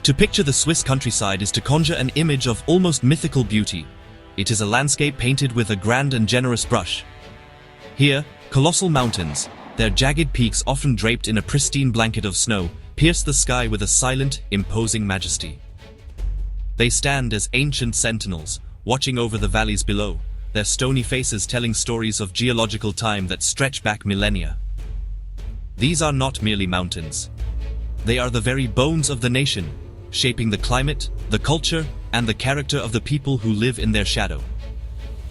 To picture the Swiss countryside is to conjure an image of almost mythical beauty. It is a landscape painted with a grand and generous brush. Here, colossal mountains, their jagged peaks often draped in a pristine blanket of snow, pierce the sky with a silent, imposing majesty. They stand as ancient sentinels, watching over the valleys below, their stony faces telling stories of geological time that stretch back millennia. These are not merely mountains. They are the very bones of the nation, shaping the climate, the culture, and the character of the people who live in their shadow.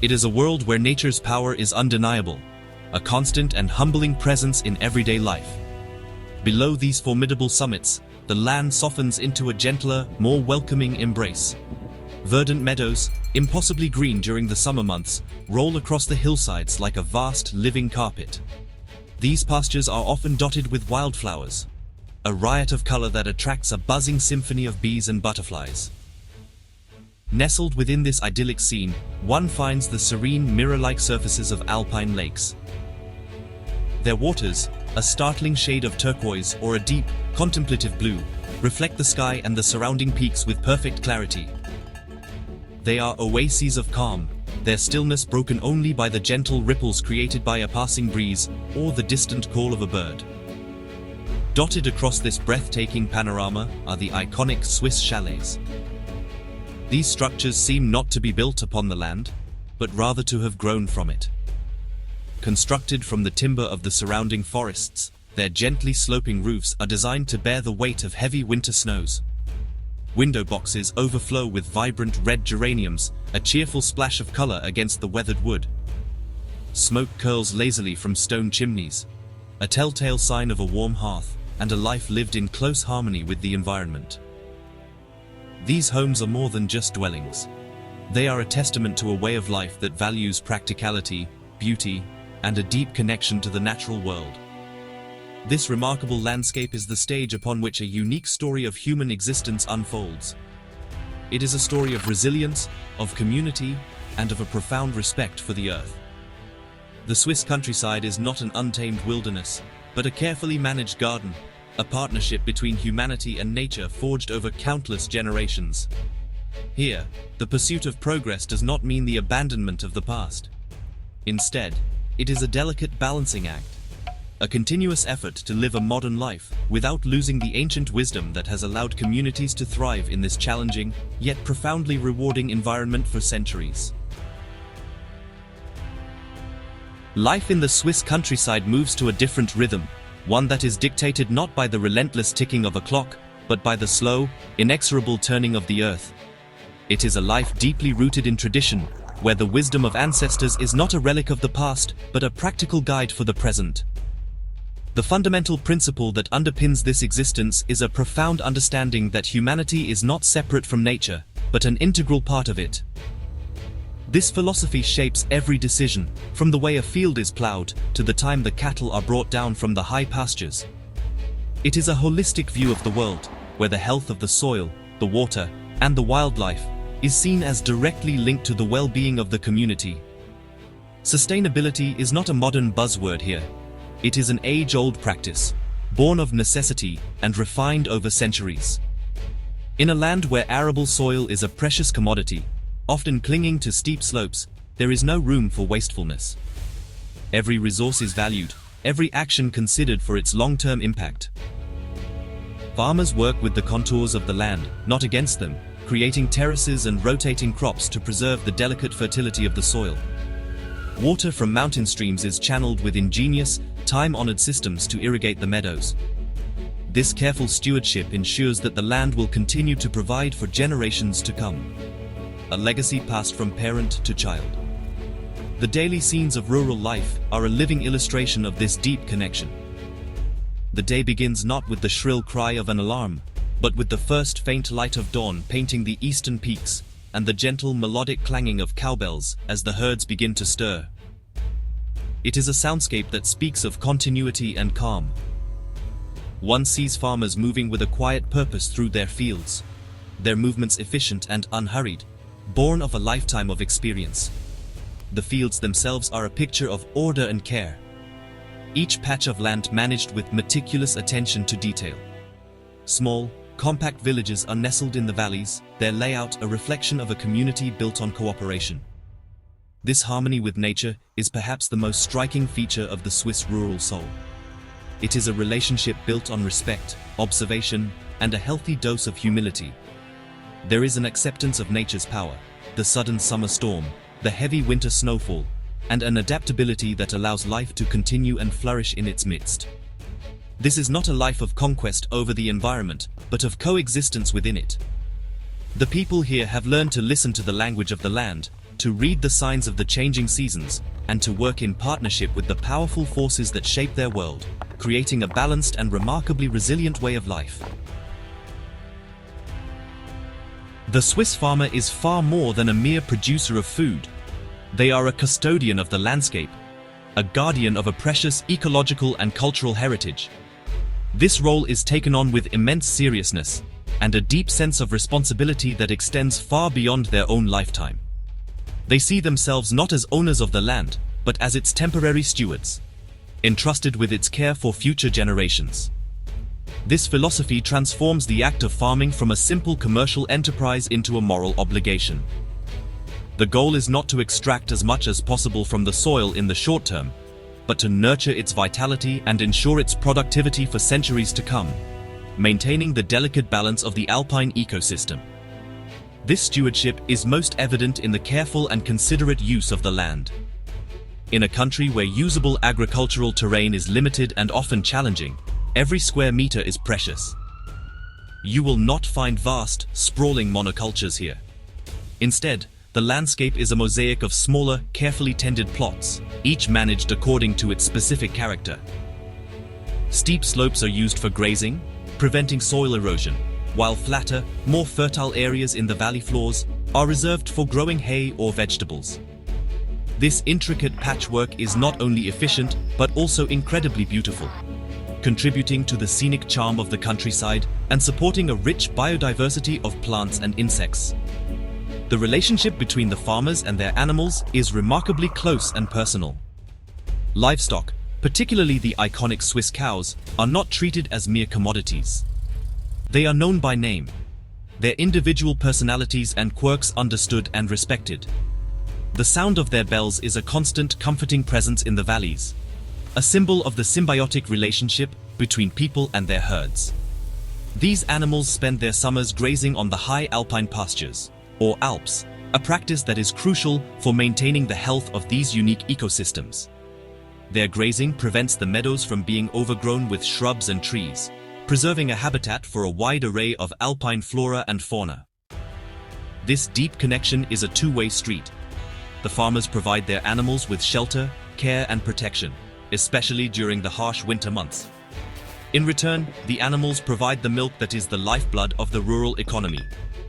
It is a world where nature's power is undeniable, a constant and humbling presence in everyday life. Below these formidable summits, the land softens into a gentler, more welcoming embrace. Verdant meadows, impossibly green during the summer months, roll across the hillsides like a vast, living carpet. These pastures are often dotted with wildflowers, a riot of color that attracts a buzzing symphony of bees and butterflies. Nestled within this idyllic scene, one finds the serene, mirror-like surfaces of alpine lakes. Their waters, a startling shade of turquoise or a deep, contemplative blue, reflect the sky and the surrounding peaks with perfect clarity. They are oases of calm, their stillness broken only by the gentle ripples created by a passing breeze or the distant call of a bird. Dotted across this breathtaking panorama are the iconic Swiss chalets. These structures seem not to be built upon the land, but rather to have grown from it. Constructed from the timber of the surrounding forests, their gently sloping roofs are designed to bear the weight of heavy winter snows. Window boxes overflow with vibrant red geraniums, a cheerful splash of color against the weathered wood. Smoke curls lazily from stone chimneys, a telltale sign of a warm hearth and a life lived in close harmony with the environment. These homes are more than just dwellings. They are a testament to a way of life that values practicality, beauty, and a deep connection to the natural world. This remarkable landscape is the stage upon which a unique story of human existence unfolds. It is a story of resilience, of community, and of a profound respect for the earth. The Swiss countryside is not an untamed wilderness, but a carefully managed garden, a partnership between humanity and nature forged over countless generations. Here, the pursuit of progress does not mean the abandonment of the past. Instead, it is a delicate balancing act, a continuous effort to live a modern life without losing the ancient wisdom that has allowed communities to thrive in this challenging, yet profoundly rewarding environment for centuries. Life in the Swiss countryside moves to a different rhythm, one that is dictated not by the relentless ticking of a clock, but by the slow, inexorable turning of the earth. It is a life deeply rooted in tradition, where the wisdom of ancestors is not a relic of the past, but a practical guide for the present. The fundamental principle that underpins this existence is a profound understanding that humanity is not separate from nature, but an integral part of it. This philosophy shapes every decision, from the way a field is plowed to the time the cattle are brought down from the high pastures. It is a holistic view of the world, where the health of the soil, the water, and the wildlife is seen as directly linked to the well-being of the community. Sustainability is not a modern buzzword here. It is an age-old practice, born of necessity and refined over centuries. In a land where arable soil is a precious commodity, often clinging to steep slopes, there is no room for wastefulness. Every resource is valued, every action considered for its long-term impact. Farmers work with the contours of the land, not against them, creating terraces and rotating crops to preserve the delicate fertility of the soil. Water from mountain streams is channeled with ingenious, time-honored systems to irrigate the meadows. This careful stewardship ensures that the land will continue to provide for generations to come. A legacy passed from parent to child. The daily scenes of rural life are a living illustration of this deep connection. The day begins not with the shrill cry of an alarm, but with the first faint light of dawn painting the eastern peaks, and the gentle melodic clanging of cowbells as the herds begin to stir. It is a soundscape that speaks of continuity and calm. One sees farmers moving with a quiet purpose through their fields, their movements efficient and unhurried, born of a lifetime of experience. The fields themselves are a picture of order and care, each patch of land managed with meticulous attention to detail. Small, compact villages are nestled in the valleys, their layout a reflection of a community built on cooperation. This harmony with nature is perhaps the most striking feature of the Swiss rural soul. It is a relationship built on respect, observation, and a healthy dose of humility. There is an acceptance of nature's power, the sudden summer storm, the heavy winter snowfall, and an adaptability that allows life to continue and flourish in its midst. This is not a life of conquest over the environment, but of coexistence within it. The people here have learned to listen to the language of the land, to read the signs of the changing seasons, and to work in partnership with the powerful forces that shape their world, creating a balanced and remarkably resilient way of life. The Swiss farmer is far more than a mere producer of food. They are a custodian of the landscape, a guardian of a precious ecological and cultural heritage. This role is taken on with immense seriousness and a deep sense of responsibility that extends far beyond their own lifetime. They see themselves not as owners of the land, but as its temporary stewards, entrusted with its care for future generations. This philosophy transforms the act of farming from a simple commercial enterprise into a moral obligation. The goal is not to extract as much as possible from the soil in the short term, but to nurture its vitality and ensure its productivity for centuries to come, maintaining the delicate balance of the alpine ecosystem. This stewardship is most evident in the careful and considerate use of the land. In a country where usable agricultural terrain is limited and often challenging, every square meter is precious. You will not find vast, sprawling monocultures here. Instead, the landscape is a mosaic of smaller, carefully tended plots, each managed according to its specific character. Steep slopes are used for grazing, preventing soil erosion, while flatter, more fertile areas in the valley floors are reserved for growing hay or vegetables. This intricate patchwork is not only efficient, but also incredibly beautiful, contributing to the scenic charm of the countryside and supporting a rich biodiversity of plants and insects. The relationship between the farmers and their animals is remarkably close and personal. Livestock, particularly the iconic Swiss cows, are not treated as mere commodities. They are known by name, their individual personalities and quirks understood and respected. The sound of their bells is a constant, comforting presence in the valleys, a symbol of the symbiotic relationship between people and their herds. These animals spend their summers grazing on the high alpine pastures, or Alps, a practice that is crucial for maintaining the health of these unique ecosystems. Their grazing prevents the meadows from being overgrown with shrubs and trees, preserving a habitat for a wide array of alpine flora and fauna. This deep connection is a two-way street. The farmers provide their animals with shelter, care, and protection, especially during the harsh winter months. In return, the animals provide the milk that is the lifeblood of the rural economy,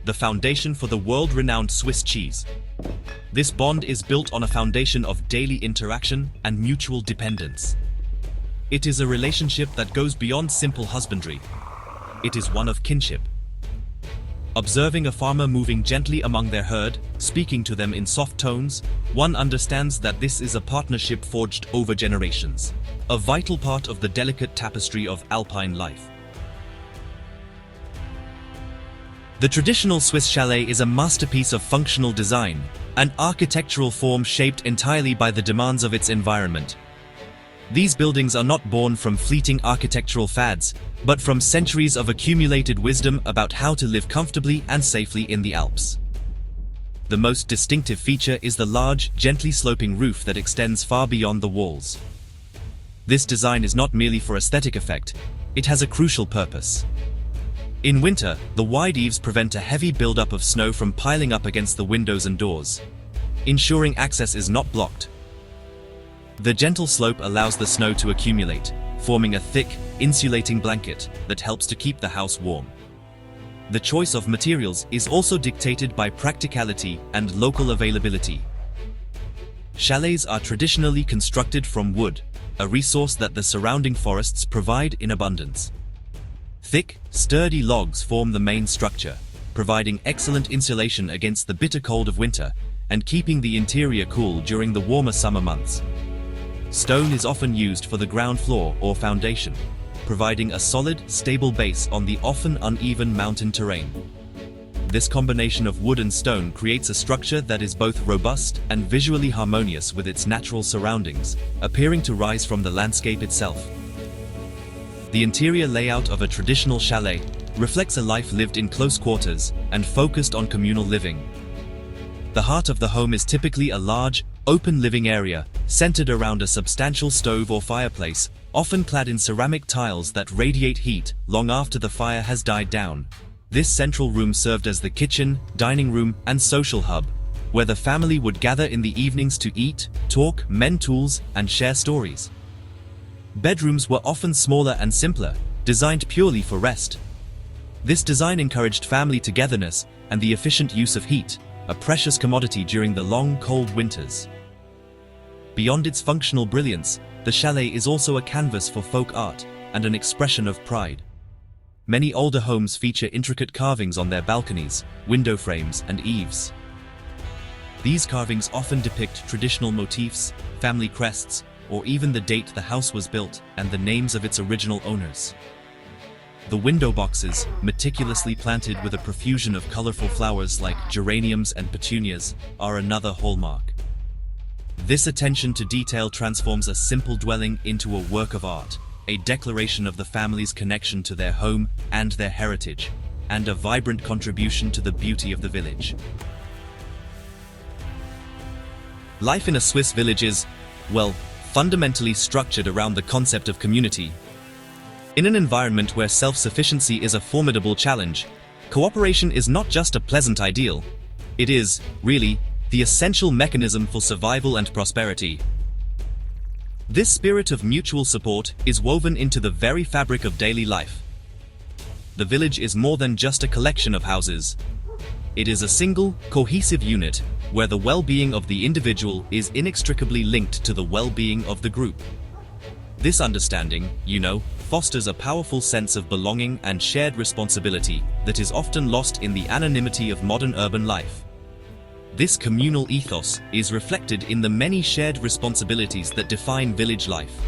the foundation for the world-renowned Swiss cheese. This bond is built on a foundation of daily interaction and mutual dependence. It is a relationship that goes beyond simple husbandry. It is one of kinship. Observing a farmer moving gently among their herd, speaking to them in soft tones, one understands that this is a partnership forged over generations, a vital part of the delicate tapestry of alpine life. The traditional Swiss chalet is a masterpiece of functional design, an architectural form shaped entirely by the demands of its environment. These buildings are not born from fleeting architectural fads, but from centuries of accumulated wisdom about how to live comfortably and safely in the Alps. The most distinctive feature is the large, gently sloping roof that extends far beyond the walls. This design is not merely for aesthetic effect, it has a crucial purpose. In winter, the wide eaves prevent a heavy buildup of snow from piling up against the windows and doors, ensuring access is not blocked. The gentle slope allows the snow to accumulate, forming a thick, insulating blanket that helps to keep the house warm. The choice of materials is also dictated by practicality and local availability. Chalets are traditionally constructed from wood, a resource that the surrounding forests provide in abundance. Thick, sturdy logs form the main structure, providing excellent insulation against the bitter cold of winter and keeping the interior cool during the warmer summer months. Stone is often used for the ground floor or foundation, providing a solid, stable base on the often uneven mountain terrain. This combination of wood and stone creates a structure that is both robust and visually harmonious with its natural surroundings, appearing to rise from the landscape itself. The interior layout of a traditional chalet reflects a life lived in close quarters and focused on communal living. The heart of the home is typically a large, open living area, centered around a substantial stove or fireplace, often clad in ceramic tiles that radiate heat long after the fire has died down. This central room served as the kitchen, dining room, and social hub, where the family would gather in the evenings to eat, talk, mend tools, and share stories. Bedrooms were often smaller and simpler, designed purely for rest. This design encouraged family togetherness and the efficient use of heat, a precious commodity during the long, cold winters. Beyond its functional brilliance, the chalet is also a canvas for folk art and an expression of pride. Many older homes feature intricate carvings on their balconies, window frames, and eaves. These carvings often depict traditional motifs, family crests, or even the date the house was built and the names of its original owners. The window boxes, meticulously planted with a profusion of colorful flowers like geraniums and petunias, are another hallmark. This attention to detail transforms a simple dwelling into a work of art, a declaration of the family's connection to their home and their heritage, and a vibrant contribution to the beauty of the village. Life in a Swiss village is, well, fundamentally structured around the concept of community. In an environment where self-sufficiency is a formidable challenge, cooperation is not just a pleasant ideal. It is, really, the essential mechanism for survival and prosperity. This spirit of mutual support is woven into the very fabric of daily life. The village is more than just a collection of houses. It is a single, cohesive unit where the well-being of the individual is inextricably linked to the well-being of the group. This understanding, fosters a powerful sense of belonging and shared responsibility that is often lost in the anonymity of modern urban life. This communal ethos is reflected in the many shared responsibilities that define village life.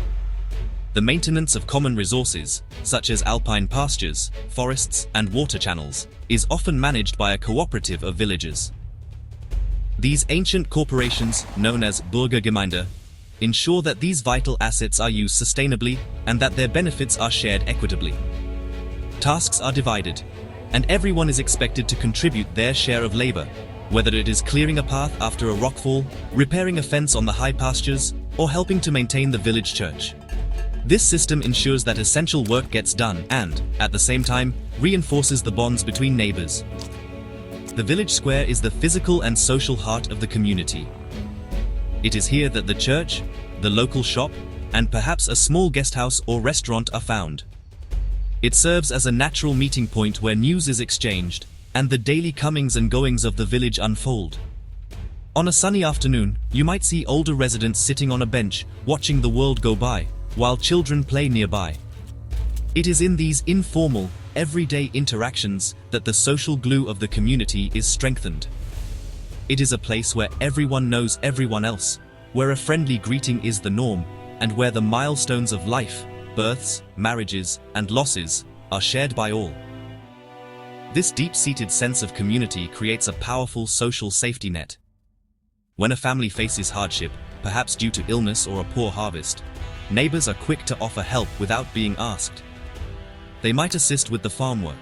The maintenance of common resources, such as alpine pastures, forests, and water channels, is often managed by a cooperative of villagers. These ancient corporations, known as Bürgergemeinde, ensure that these vital assets are used sustainably and that their benefits are shared equitably. Tasks are divided, and everyone is expected to contribute their share of labor, whether it is clearing a path after a rockfall, repairing a fence on the high pastures, or helping to maintain the village church. This system ensures that essential work gets done and, at the same time, reinforces the bonds between neighbors. The village square is the physical and social heart of the community. It is here that the church, the local shop, and perhaps a small guest house or restaurant are found. It serves as a natural meeting point where news is exchanged, and the daily comings and goings of the village unfold. On a sunny afternoon, you might see older residents sitting on a bench, watching the world go by, while children play nearby. It is in these informal, everyday interactions that the social glue of the community is strengthened. It is a place where everyone knows everyone else, where a friendly greeting is the norm, and where the milestones of life, births, marriages, and losses, are shared by all. This deep-seated sense of community creates a powerful social safety net. When a family faces hardship, perhaps due to illness or a poor harvest, neighbors are quick to offer help without being asked. They might assist with the farm work,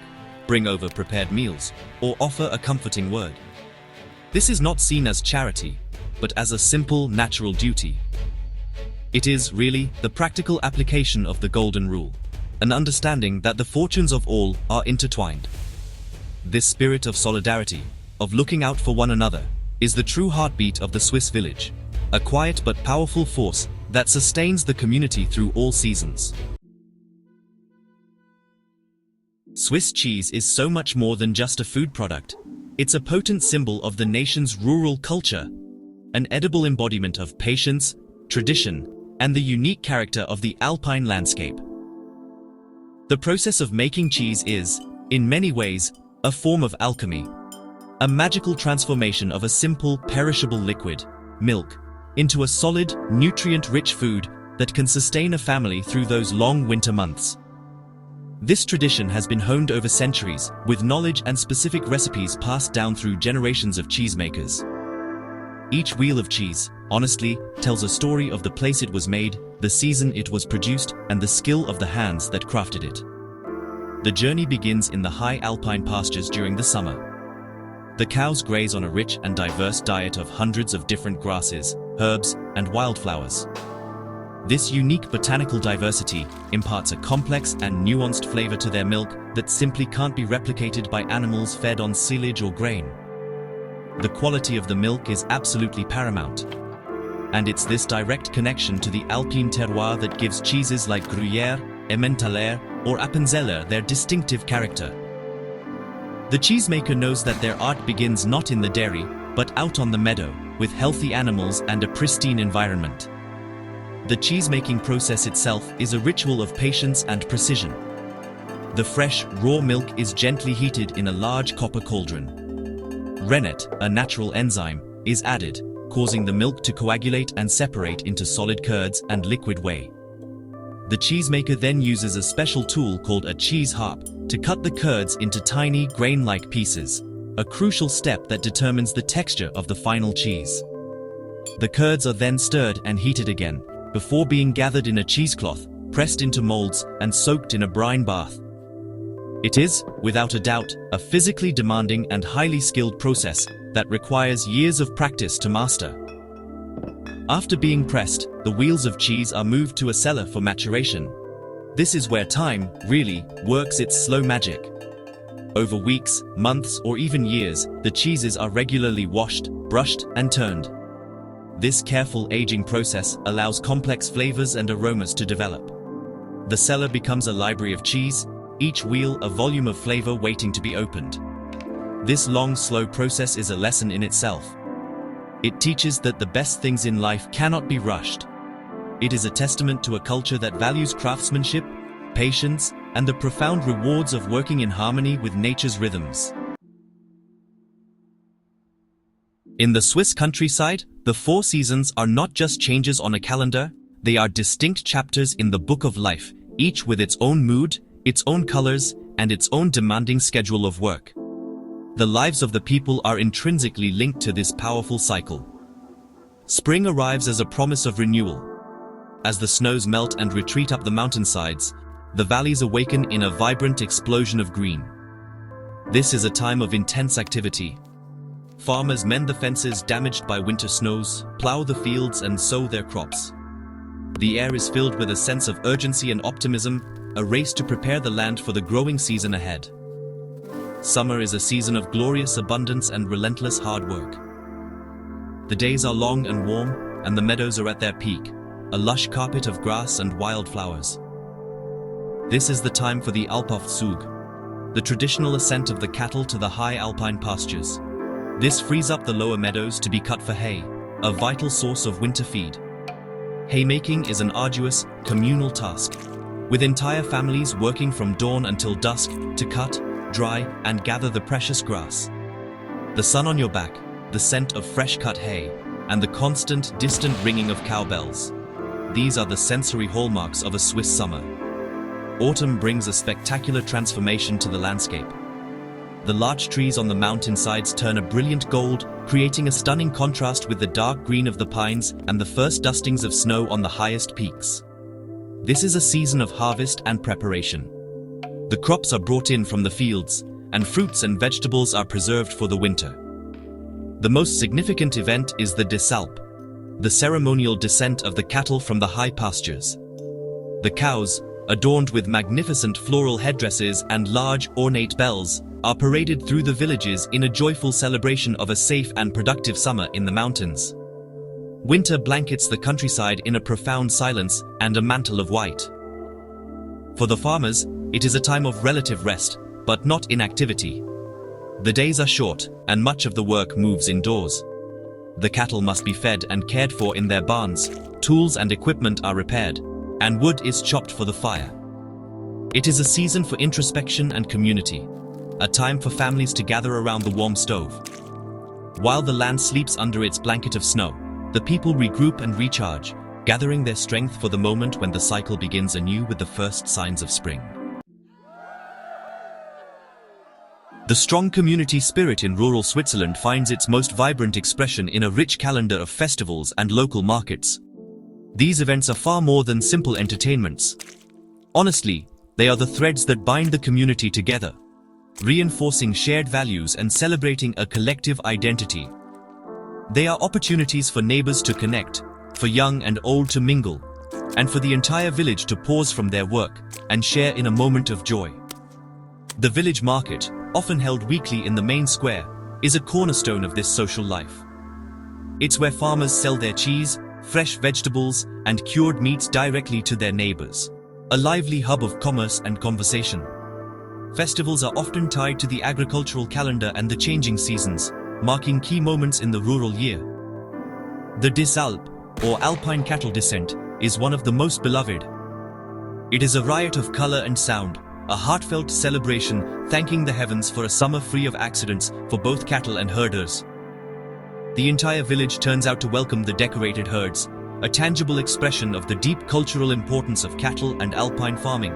bring over prepared meals, or offer a comforting word. This is not seen as charity, but as a simple, natural duty. It is, really, the practical application of the Golden Rule, an understanding that the fortunes of all are intertwined. This spirit of solidarity, of looking out for one another, is the true heartbeat of the Swiss village, a quiet but powerful force that sustains the community through all seasons. Swiss cheese is so much more than just a food product. It's a potent symbol of the nation's rural culture, an edible embodiment of patience, tradition, and the unique character of the alpine landscape. The process of making cheese is, in many ways, a form of alchemy, a magical transformation of a simple, perishable liquid, milk, into a solid, nutrient-rich food that can sustain a family through those long winter months. This tradition has been honed over centuries, with knowledge and specific recipes passed down through generations of cheesemakers. Each wheel of cheese, honestly, tells a story of the place it was made, the season it was produced, and the skill of the hands that crafted it. The journey begins in the high alpine pastures during the summer. The cows graze on a rich and diverse diet of hundreds of different grasses, herbs, and wildflowers. This unique botanical diversity imparts a complex and nuanced flavor to their milk that simply can't be replicated by animals fed on silage or grain. The quality of the milk is absolutely paramount. And it's this direct connection to the alpine terroir that gives cheeses like Gruyère, Emmentaler, or Appenzeller their distinctive character. The cheesemaker knows that their art begins not in the dairy, but out on the meadow, with healthy animals and a pristine environment. The cheesemaking process itself is a ritual of patience and precision. The fresh, raw milk is gently heated in a large copper cauldron. Rennet, a natural enzyme, is added, causing the milk to coagulate and separate into solid curds and liquid whey. The cheesemaker then uses a special tool called a cheese harp to cut the curds into tiny, grain-like pieces, a crucial step that determines the texture of the final cheese. The curds are then stirred and heated again, before being gathered in a cheesecloth, pressed into molds, and soaked in a brine bath. It is, without a doubt, a physically demanding and highly skilled process that requires years of practice to master. After being pressed, the wheels of cheese are moved to a cellar for maturation. This is where time, really, works its slow magic. Over weeks, months, or even years, the cheeses are regularly washed, brushed, and turned. This careful aging process allows complex flavors and aromas to develop. The cellar becomes a library of cheese, each wheel a volume of flavor waiting to be opened. This long, slow process is a lesson in itself. It teaches that the best things in life cannot be rushed. It is a testament to a culture that values craftsmanship, patience, and the profound rewards of working in harmony with nature's rhythms. In the Swiss countryside, the 4 seasons are not just changes on a calendar, they are distinct chapters in the book of life, each with its own mood, its own colors, and its own demanding schedule of work. The lives of the people are intrinsically linked to this powerful cycle. Spring arrives as a promise of renewal. As the snows melt and retreat up the mountainsides, the valleys awaken in a vibrant explosion of green. This is a time of intense activity. Farmers mend the fences damaged by winter snows, plow the fields, and sow their crops. The air is filled with a sense of urgency and optimism, a race to prepare the land for the growing season ahead. Summer is a season of glorious abundance and relentless hard work. The days are long and warm, and the meadows are at their peak, a lush carpet of grass and wildflowers. This is the time for the Alpaufzug, the traditional ascent of the cattle to the high alpine pastures. This frees up the lower meadows to be cut for hay, a vital source of winter feed. Haymaking is an arduous, communal task, with entire families working from dawn until dusk to cut, dry, and gather the precious grass. The sun on your back, the scent of fresh-cut hay, and the constant, distant ringing of cowbells. These are the sensory hallmarks of a Swiss summer. Autumn brings a spectacular transformation to the landscape. The larch trees on the mountainsides turn a brilliant gold, creating a stunning contrast with the dark green of the pines and the first dustings of snow on the highest peaks. This is a season of harvest and preparation. The crops are brought in from the fields, and fruits and vegetables are preserved for the winter. The most significant event is the Swiss Alps, the ceremonial descent of the cattle from the high pastures. The cows, adorned with magnificent floral headdresses and large, ornate bells, are paraded through the villages in a joyful celebration of a safe and productive summer in the mountains. Winter blankets the countryside in a profound silence and a mantle of white. For the farmers, it is a time of relative rest, but not inactivity. The days are short, and much of the work moves indoors. The cattle must be fed and cared for in their barns, tools and equipment are repaired, and wood is chopped for the fire. It is a season for introspection and community, a time for families to gather around the warm stove. While the land sleeps under its blanket of snow, the people regroup and recharge, gathering their strength for the moment when the cycle begins anew with the first signs of spring. The strong community spirit in rural Switzerland finds its most vibrant expression in a rich calendar of festivals and local markets. These events are far more than simple entertainments. Honestly, they are the threads that bind the community together, reinforcing shared values and celebrating a collective identity. They are opportunities for neighbors to connect, for young and old to mingle, and for the entire village to pause from their work and share in a moment of joy. The village market, often held weekly in the main square, is a cornerstone of this social life. It's where farmers sell their cheese, fresh vegetables, and cured meats directly to their neighbors, a lively hub of commerce and conversation. Festivals are often tied to the agricultural calendar and the changing seasons, marking key moments in the rural year. The Swiss Alps, or alpine cattle descent, is one of the most beloved. It is a riot of color and sound, a heartfelt celebration thanking the heavens for a summer free of accidents for both cattle and herders. The entire village turns out to welcome the decorated herds, a tangible expression of the deep cultural importance of cattle and alpine farming.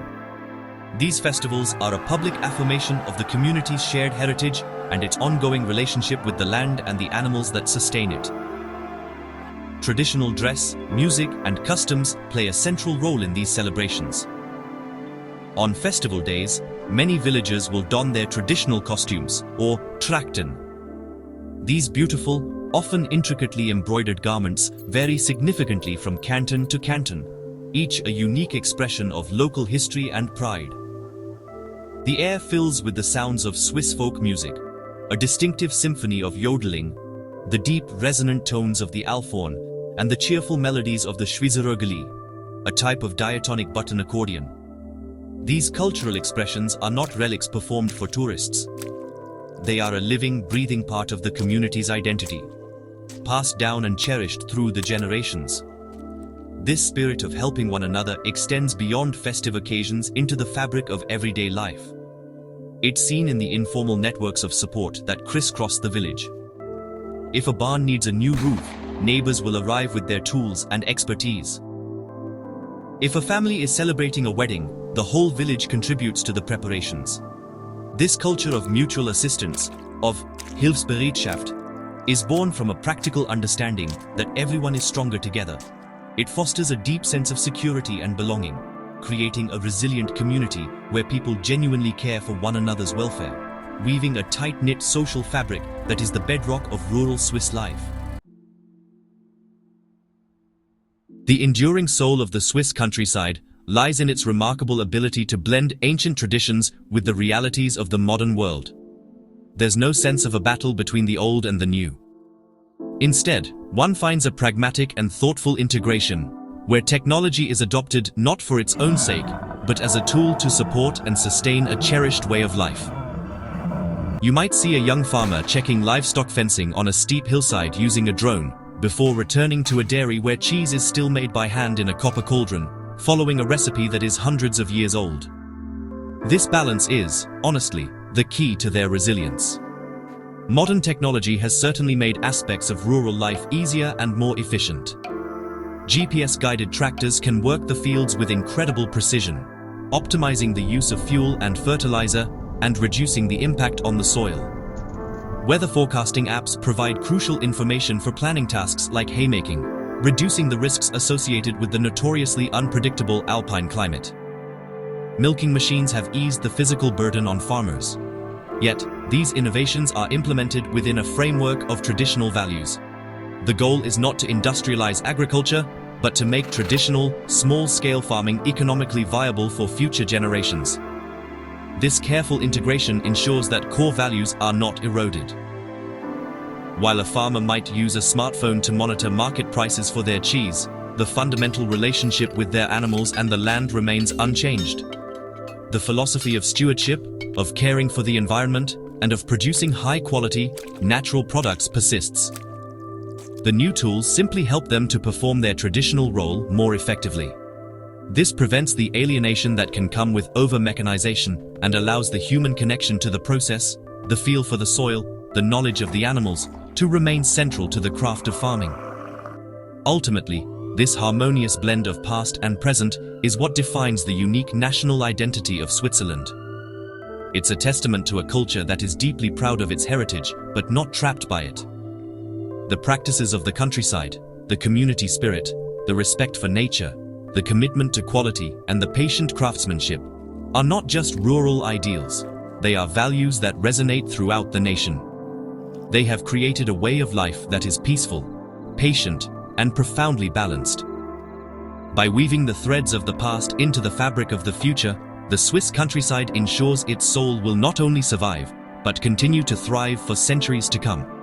These festivals are a public affirmation of the community's shared heritage and its ongoing relationship with the land and the animals that sustain it. Traditional dress, music, and customs play a central role in these celebrations. On festival days, many villagers will don their traditional costumes, or trachten. These beautiful, often intricately embroidered garments vary significantly from canton to canton, each a unique expression of local history and pride. The air fills with the sounds of Swiss folk music, a distinctive symphony of yodeling, the deep, resonant tones of the alphorn, and the cheerful melodies of the Schweizerörgeli, a type of diatonic button accordion. These cultural expressions are not relics performed for tourists. They are a living, breathing part of the community's identity, passed down and cherished through the generations. This spirit of helping one another extends beyond festive occasions into the fabric of everyday life. It's seen in the informal networks of support that crisscross the village. If a barn needs a new roof, neighbors will arrive with their tools and expertise. If a family is celebrating a wedding, the whole village contributes to the preparations. This culture of mutual assistance, of Hilfsbereitschaft, is born from a practical understanding that everyone is stronger together. It fosters a deep sense of security and belonging, creating a resilient community where people genuinely care for one another's welfare, weaving a tight-knit social fabric that is the bedrock of rural Swiss life. The enduring soul of the Swiss countryside lies in its remarkable ability to blend ancient traditions with the realities of the modern world. There's no sense of a battle between the old and the new. Instead, one finds a pragmatic and thoughtful integration, where technology is adopted not for its own sake, but as a tool to support and sustain a cherished way of life. You might see a young farmer checking livestock fencing on a steep hillside using a drone, before returning to a dairy where cheese is still made by hand in a copper cauldron, following a recipe that is hundreds of years old. This balance is, honestly, the key to their resilience. Modern technology has certainly made aspects of rural life easier and more efficient. GPS-guided tractors can work the fields with incredible precision, optimizing the use of fuel and fertilizer and reducing the impact on the soil. Weather forecasting apps provide crucial information for planning tasks like haymaking, reducing the risks associated with the notoriously unpredictable alpine climate. Milking machines have eased the physical burden on farmers. Yet, these innovations are implemented within a framework of traditional values. The goal is not to industrialize agriculture, but to make traditional, small-scale farming economically viable for future generations. This careful integration ensures that core values are not eroded. While a farmer might use a smartphone to monitor market prices for their cheese, the fundamental relationship with their animals and the land remains unchanged. The philosophy of stewardship, of caring for the environment, and of producing high-quality, natural products persists. The new tools simply help them to perform their traditional role more effectively. This prevents the alienation that can come with over-mechanization and allows the human connection to the process, the feel for the soil, the knowledge of the animals, to remain central to the craft of farming. Ultimately, this harmonious blend of past and present is what defines the unique national identity of Switzerland. It's a testament to a culture that is deeply proud of its heritage, but not trapped by it. The practices of the countryside, the community spirit, the respect for nature, the commitment to quality, and the patient craftsmanship are not just rural ideals. They are values that resonate throughout the nation. They have created a way of life that is peaceful, patient, and profoundly balanced. By weaving the threads of the past into the fabric of the future, the Swiss countryside ensures its soul will not only survive, but continue to thrive for centuries to come.